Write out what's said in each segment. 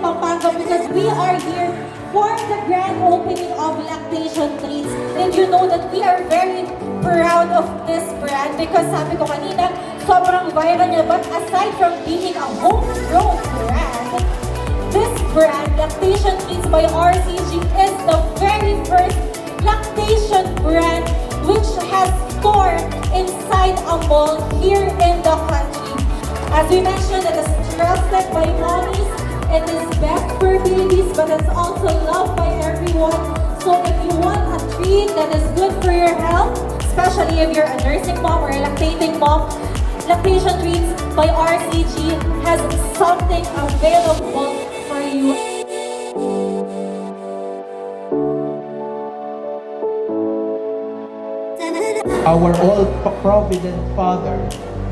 Pampanga because we are here for the grand opening of Lactation Treats. And you know that we are very proud of this brand because sabi ko kanina, sobrang viral niya. But aside from being a homegrown brand, this brand, Lactation Treats by RCG, is the very first lactation brand which has store inside a mall here in the country. As we mentioned, it is trusted by mommies, it is best for babies, but it's also loved by everyone. So if you want a treat that is good for your health, especially if you're a nursing mom or a lactating mom, Lactation Treats by RCG has something available for you. Our all-provident Father,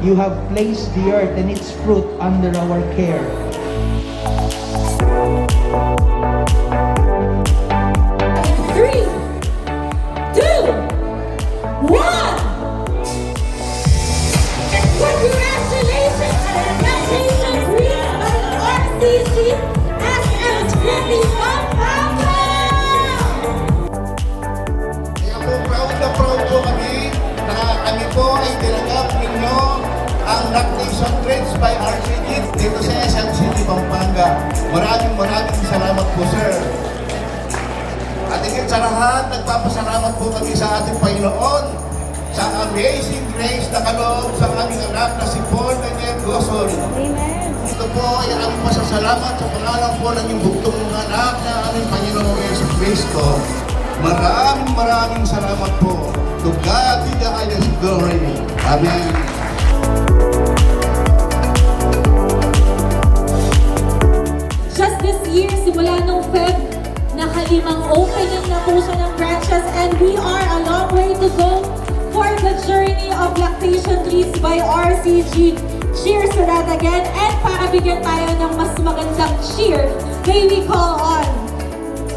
you have placed the earth and its fruit under our care. Three, two, one! Congratulations to Lactation Treats by RCG SM City Pampanga! Kaya po, proud na proud po kami na kami po ay tinanggap ninyo ang Lactation Treats by RCG dito sa SM City Pampanga. Maraming salamat po, sir. At higit sa lahat, nagpapasalamat po kami sa ating Panginoon sa amazing grace na kaloob sa aming anak na si Paul Daniel Gosol. Amen. Ito po ay ang pasasalamat sa pangalan po ng bugtong anak na aming Panginoong Yesus Cristo. Maraming salamat po. To God be the highest glory. Amen. Just this year, simula nung Feb, nakalimang opening na po siya ng branches and we are a long way to go for the journey of Lactation Treats by RCG. Cheers to that again, and para bigyan tayo ng mas magandang cheer, may we call on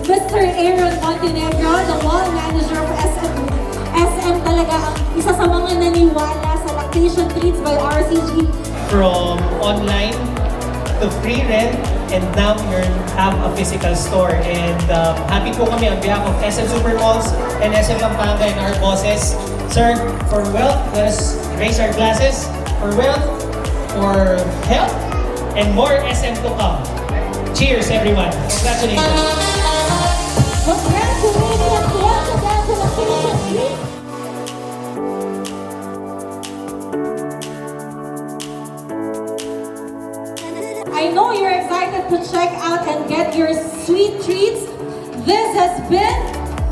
Mr. Aaron Montenegro, the mall manager of SM talaga ang isa sa mga naniwala sa Lactation Treats by RCG. From online to free rent, and now we have a physical store. And happy po kami on behalf of SM Supermalls and SM Pampanga and our bosses. Sir, for wealth, let us raise our glasses. For wealth, for health, and more SM to come. Cheers, everyone. Congratulations. Congratulations once again to Lactation Treats. I know you're excited to check out and get your sweet treats. This has been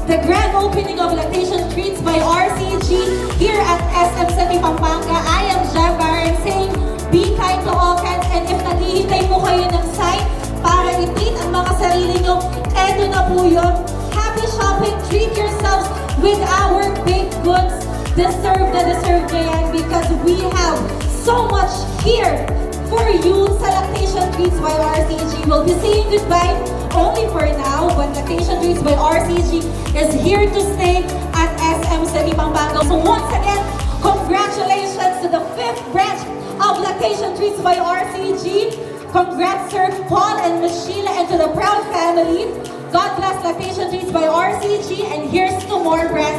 the grand opening of Lactation Treats by RCG here at SM City Pampanga. I am Jem Baron saying, be kind to all cats, and if naghihintay po kayo ng sign para i-treat ang mga sarili nyo, eto na po yun. Happy shopping! Treat yourselves with our baked goods. Deserve nyo yan because we have so much here for you sa Lactation Treats by RCG. We'll be saying goodbye only for now, but Lactation Treats by RCG is here to stay at SM City Pampanga. So once again, congratulations to the 5th branch of Lactation Treats by RCG. Congrats Sir Paul and Miss Sheila and to the proud family. God bless Lactation Treats by RCG, and here's to more branches.